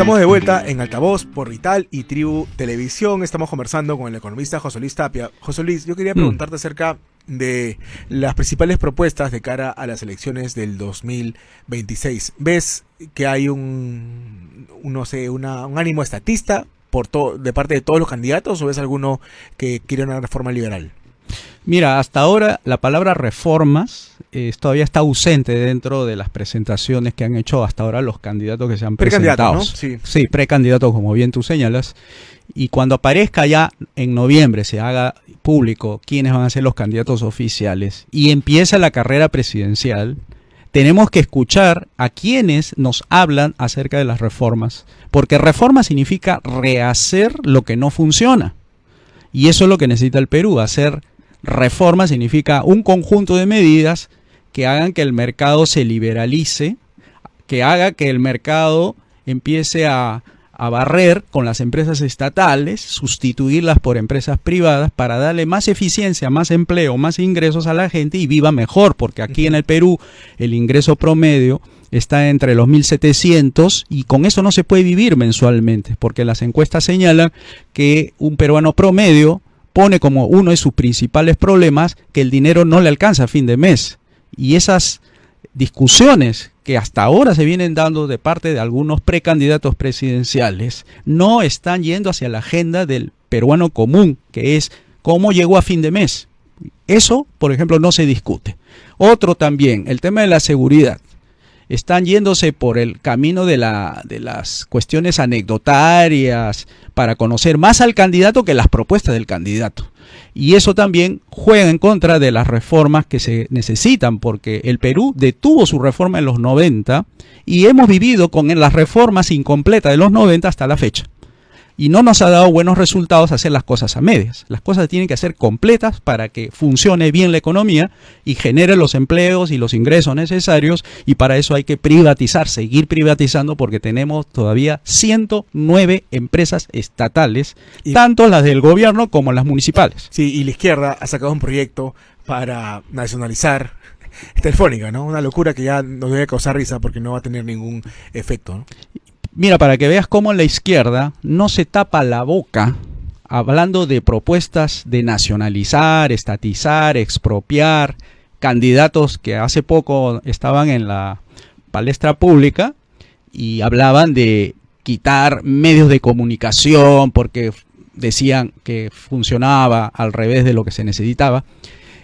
Estamos de vuelta en Altavoz por Vital y Tribu Televisión. Estamos conversando con el economista José Luis Tapia. José Luis, yo quería preguntarte acerca de las principales propuestas de cara a las elecciones del 2026. ¿Ves que hay un ánimo estatista de parte de todos los candidatos, o ves alguno que quiere una reforma liberal? Mira, hasta ahora la palabra reformas todavía está ausente dentro de las presentaciones que han hecho hasta ahora los candidatos que se han presentado. ¿No? Sí, precandidatos, como bien tú señalas. Y cuando aparezca ya en noviembre, se haga público quiénes van a ser los candidatos oficiales y empieza la carrera presidencial, tenemos que escuchar a quienes nos hablan acerca de las reformas. Porque reforma significa rehacer lo que no funciona. Y eso es lo que necesita el Perú. Hacer reforma significa un conjunto de medidas que hagan que el mercado se liberalice, que haga que el mercado empiece a barrer con las empresas estatales, sustituirlas por empresas privadas para darle más eficiencia, más empleo, más ingresos a la gente y viva mejor, porque aquí en el Perú el ingreso promedio está entre los 1.700 y con eso no se puede vivir mensualmente, porque las encuestas señalan que un peruano promedio pone como uno de sus principales problemas que el dinero no le alcanza a fin de mes. Y esas discusiones que hasta ahora se vienen dando de parte de algunos precandidatos presidenciales no están yendo hacia la agenda del peruano común, que es cómo llegó a fin de mes. Eso, por ejemplo, no se discute. Otro también, el tema de la seguridad. Están yéndose por el camino de las cuestiones anecdotarias para conocer más al candidato que las propuestas del candidato. Y eso también juega en contra de las reformas que se necesitan, porque el Perú detuvo su reforma en los 90 y hemos vivido con las reformas incompletas de los 90 hasta la fecha. Y no nos ha dado buenos resultados hacer las cosas a medias. Las cosas tienen que ser completas para que funcione bien la economía y genere los empleos y los ingresos necesarios, y para eso hay que privatizar, seguir privatizando, porque tenemos todavía 109 empresas estatales, tanto las del gobierno como las municipales. Sí, y la izquierda ha sacado un proyecto para nacionalizar Telefónica, ¿no? Una locura que ya nos debe causar risa porque no va a tener ningún efecto, ¿no? Mira, para que veas cómo la izquierda no se tapa la boca hablando de propuestas de nacionalizar, estatizar, expropiar, candidatos que hace poco estaban en la palestra pública y hablaban de quitar medios de comunicación porque decían que funcionaba al revés de lo que se necesitaba.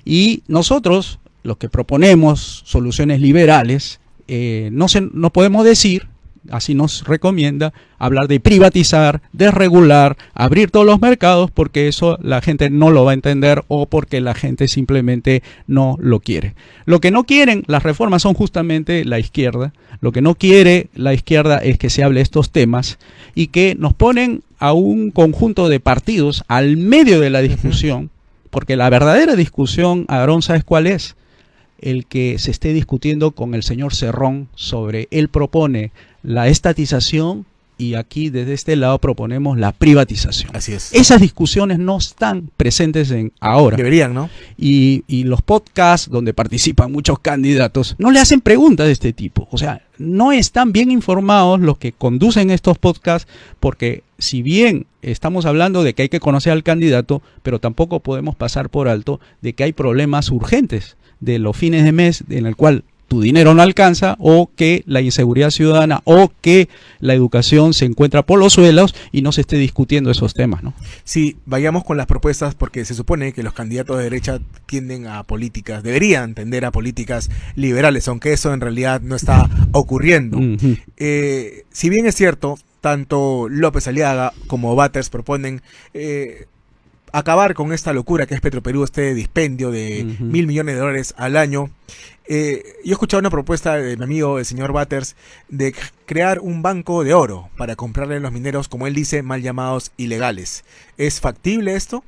Y nosotros, los que proponemos soluciones liberales, no podemos decir, así nos recomienda, hablar de privatizar, desregular, abrir todos los mercados, porque eso la gente no lo va a entender o porque la gente simplemente no lo quiere. Lo que no quieren las reformas son justamente la izquierda. Lo que no quiere la izquierda es que se hable de estos temas y que nos ponen a un conjunto de partidos al medio de la discusión, porque la verdadera discusión, Aarón, ¿sabes cuál es? El que se esté discutiendo con el señor Cerrón sobre, él propone la estatización y aquí desde este lado proponemos la privatización. Así es. Esas discusiones no están presentes ahora. Deberían, ¿no? Y los podcasts donde participan muchos candidatos no le hacen preguntas de este tipo. O sea, no están bien informados los que conducen estos podcasts, porque si bien estamos hablando de que hay que conocer al candidato, pero tampoco podemos pasar por alto de que hay problemas urgentes de los fines de mes en el cual tu dinero no alcanza, o que la inseguridad ciudadana, o que la educación se encuentra por los suelos y no se esté discutiendo esos temas, ¿no? Sí, vayamos con las propuestas, porque se supone que los candidatos de derecha deberían tender a políticas liberales, aunque eso en realidad no está ocurriendo. Si bien es cierto, tanto López Aliaga como Batters proponen acabar con esta locura que es Petroperú, este dispendio de $1.000 millones al año. Yo he escuchado una propuesta de mi amigo, el señor Batters, de crear un banco de oro para comprarle a los mineros, como él dice, mal llamados ilegales. ¿Es factible esto?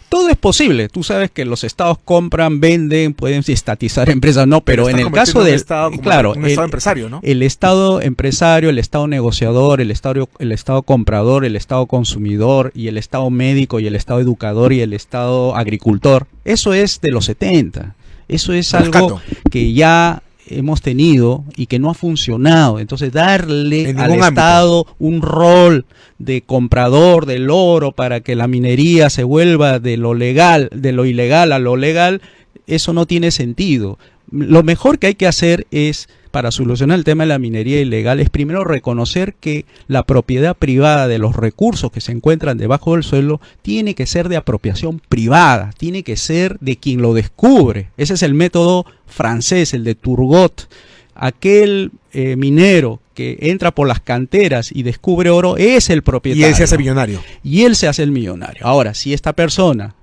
Todo es posible. Tú sabes que los estados compran, venden, pueden estatizar empresas, no, pero en el caso del estado, claro, un estado empresario, ¿no? El estado empresario, el estado negociador, el estado comprador, el estado consumidor, y el estado médico, y el estado educador, y el estado agricultor, eso es de los 70. Eso es algo que ya hemos tenido y que no ha funcionado. Entonces, darle al ámbito. Estado un rol de comprador del oro para que la minería se vuelva de lo legal, de lo ilegal a lo legal, eso no tiene sentido. Lo mejor que hay que hacer es, para solucionar el tema de la minería ilegal, es primero reconocer que la propiedad privada de los recursos que se encuentran debajo del suelo tiene que ser de apropiación privada, tiene que ser de quien lo descubre. Ese es el método francés, el de Turgot. Aquel minero que entra por las canteras y descubre oro es el propietario. Y él se hace millonario. Y él se hace el millonario. Ahora, si esta persona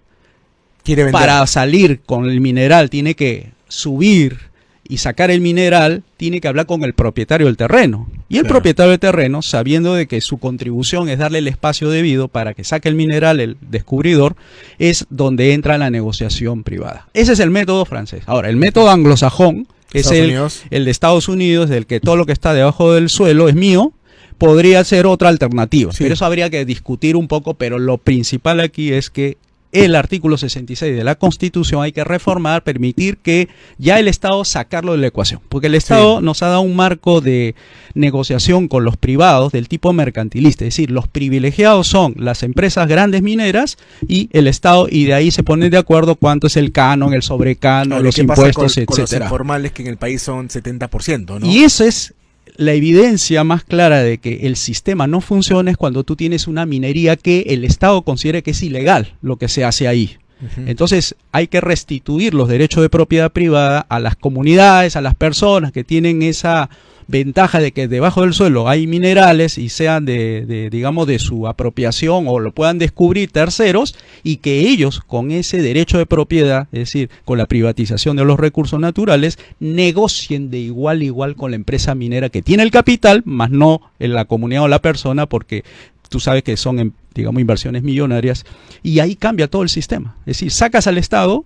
Quiere vender. para salir con el mineral tiene que subir y sacar el mineral, tiene que hablar con el propietario del terreno. Y el Claro. propietario del terreno, sabiendo de que su contribución es darle el espacio debido para que saque el mineral, el descubridor, es donde entra la negociación privada. Ese es el método francés. Ahora, el método anglosajón es Estados Unidos. el de Estados Unidos, del que todo lo que está debajo del suelo es mío. Podría ser otra alternativa, Sí. pero eso habría que discutir un poco, pero lo principal aquí es que el artículo 66 de la Constitución hay que reformar, permitir que ya el Estado sacarlo de la ecuación, porque el Estado nos ha dado un marco de negociación con los privados del tipo mercantilista, es decir, los privilegiados son las empresas grandes mineras y el Estado, y de ahí se ponen de acuerdo cuánto es el canon, el sobrecanon, Ahora, los ¿qué pasa impuestos, con los etcétera. informales que en el país son 70%, ¿no? Y eso es la evidencia más clara de que el sistema no funciona es cuando tú tienes una minería que el Estado considere que es ilegal lo que se hace ahí. Ujú. Entonces hay que restituir los derechos de propiedad privada a las comunidades, a las personas que tienen esa ventaja de que debajo del suelo hay minerales y sean digamos, de su apropiación o lo puedan descubrir terceros, y que ellos con ese derecho de propiedad, es decir, con la privatización de los recursos naturales, negocien de igual a igual con la empresa minera que tiene el capital, más no en la comunidad o la persona, porque tú sabes que son, digamos, inversiones millonarias, y ahí cambia todo el sistema. Es decir, sacas al Estado,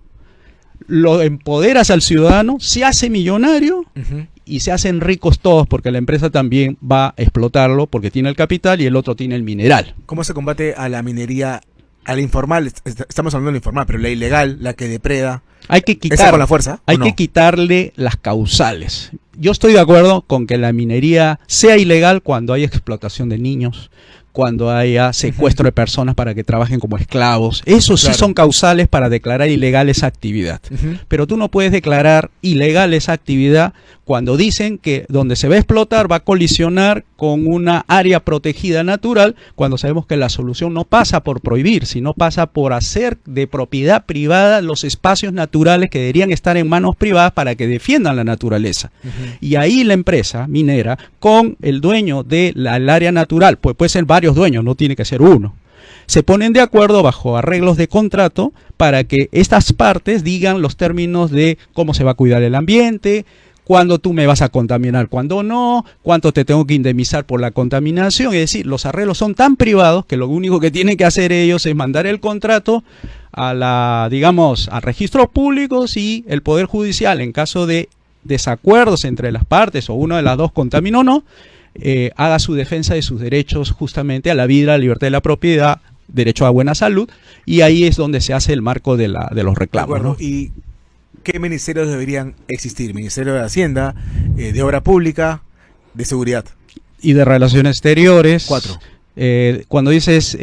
lo empoderas al ciudadano, se hace millonario Ujú. y se hacen ricos todos, porque la empresa también va a explotarlo porque tiene el capital y el otro tiene el mineral. ¿Cómo se combate a la minería, a la informal? Estamos hablando de la informal, pero la ilegal, la que depreda, Hay que ¿esa quitar, con la fuerza? hay ¿o no? que quitarle las causales. Yo estoy de acuerdo con que la minería sea ilegal cuando hay explotación de niños, cuando haya secuestro de personas para que trabajen como esclavos. Eso sí Claro. son causales para declarar ilegal esa actividad. Ujú. Pero tú no puedes declarar ilegal esa actividad cuando dicen que donde se va a explotar va a colisionar con una área protegida natural, cuando sabemos que la solución no pasa por prohibir, sino pasa por hacer de propiedad privada los espacios naturales que deberían estar en manos privadas para que defiendan la naturaleza. Ujú. Y ahí la empresa minera, con el dueño del área natural, pues puede ser varios dueños, no tiene que ser uno, se ponen de acuerdo bajo arreglos de contrato para que estas partes digan los términos de cómo se va a cuidar el ambiente, cuándo tú me vas a contaminar, cuándo no, cuánto te tengo que indemnizar por la contaminación. Es decir, los arreglos son tan privados que lo único que tienen que hacer ellos es mandar el contrato a digamos, a registros públicos, y el Poder Judicial, en caso de desacuerdos entre las partes o una de las dos contaminó o no, haga su defensa de sus derechos justamente a la vida, a la libertad de la propiedad, derecho a buena salud, y ahí es donde se hace el marco de los De reclamos, acuerdo. ¿no? ¿Y qué ministerios deberían existir? Ministerio de Hacienda, de Obra Pública, de Seguridad. Y de relaciones exteriores. 4. Cuando dices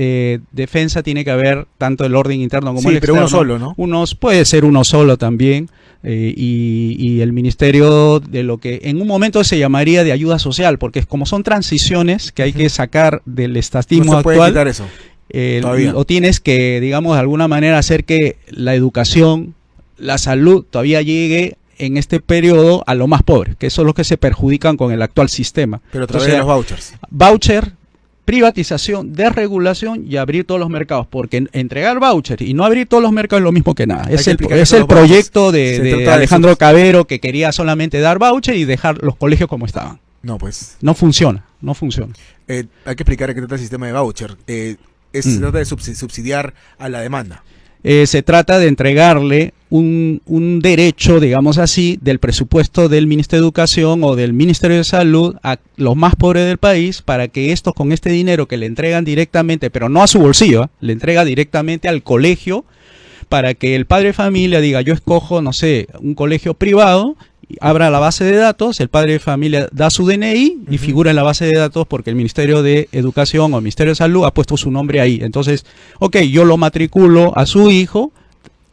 defensa, tiene que haber tanto el orden interno como Sí, el pero externo. uno solo, ¿no? Puede ser uno solo también. Y el ministerio de lo que en un momento se llamaría de ayuda social, porque como son transiciones que hay que sacar del estatismo No se puede actual, quitar eso. Todavía. o tienes que, digamos, de alguna manera hacer que la educación, la salud todavía llegue en este periodo a lo más pobre, que son los que se perjudican con el actual sistema. Pero a través Entonces, de los vouchers. voucher, privatización, desregulación y abrir todos los mercados, porque entregar voucher y no abrir todos los mercados es lo mismo que nada. Hay Es que el, explicar es que el los vouchers proyecto se de trata de Alejandro Cabero, que quería solamente dar voucher y dejar los colegios como estaban. No, pues. No funciona, no funciona. Hay que explicar a qué trata el sistema de voucher. Se trata de subsidiar a la demanda. Se trata de entregarle un derecho, digamos así, del presupuesto del Ministerio de Educación o del Ministerio de Salud a los más pobres del país, para que estos, con este dinero que le entregan directamente, pero no a su bolsillo, le entrega directamente al colegio, para que el padre de familia diga: yo escojo, no sé, un colegio privado, abra la base de datos, el padre de familia da su DNI y figura en la base de datos porque el Ministerio de Educación o el Ministerio de Salud ha puesto su nombre ahí. Entonces, ok, yo lo matriculo a su hijo,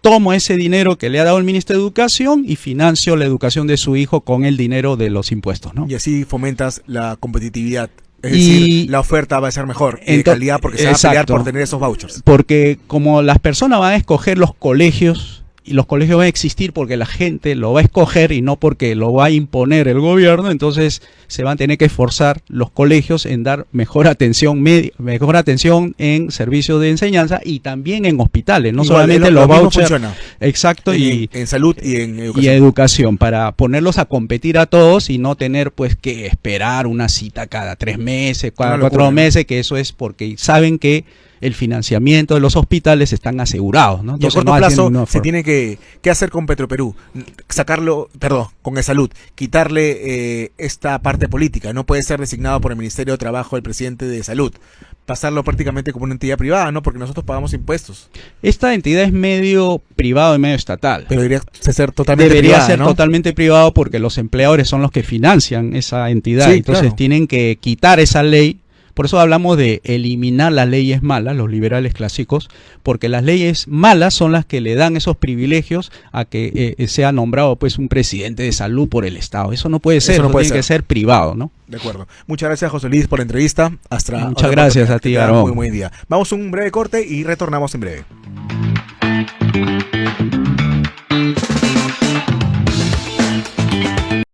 tomo ese dinero que le ha dado el Ministerio de Educación y financio la educación de su hijo con el dinero de los impuestos, ¿no? Y así fomentas la competitividad. Es decir, la oferta va a ser mejor de calidad porque se va a pelear por tener esos vouchers. Porque como las personas van a escoger los colegios, y los colegios van a existir porque la gente lo va a escoger y no porque lo va a imponer el gobierno, entonces se van a tener que esforzar los colegios en dar mejor atención en servicios de enseñanza y también en hospitales, no igual, solamente los vouchers. Exacto, en salud y en educación. Y educación, para ponerlos a competir a todos y no tener pues que esperar una cita cada 3 meses, cada 4 meses, que eso es porque saben que el financiamiento de los hospitales están asegurados, ¿no? Entonces, y a corto plazo se tiene que hacer con Petroperú, con el Salud, quitarle esta parte política. No puede ser designado por el Ministerio de Trabajo el presidente de Salud, pasarlo prácticamente como una entidad privada, ¿no? Porque nosotros pagamos impuestos. Esta entidad es medio privado y medio estatal. Pero debería ser totalmente privada, ¿no? Totalmente privado porque los empleadores son los que financian esa entidad. Sí, entonces claro, tienen que quitar esa ley. Por eso hablamos de eliminar las leyes malas, los liberales clásicos, porque las leyes malas son las que le dan esos privilegios a que sea nombrado pues un presidente de salud por el Estado. Eso no puede ser, eso tiene que ser privado, ¿no? De acuerdo. Muchas gracias, José Luis, por la entrevista. Muchas gracias a ti, Aarón. Muy buen día. Vamos a un breve corte y retornamos en breve.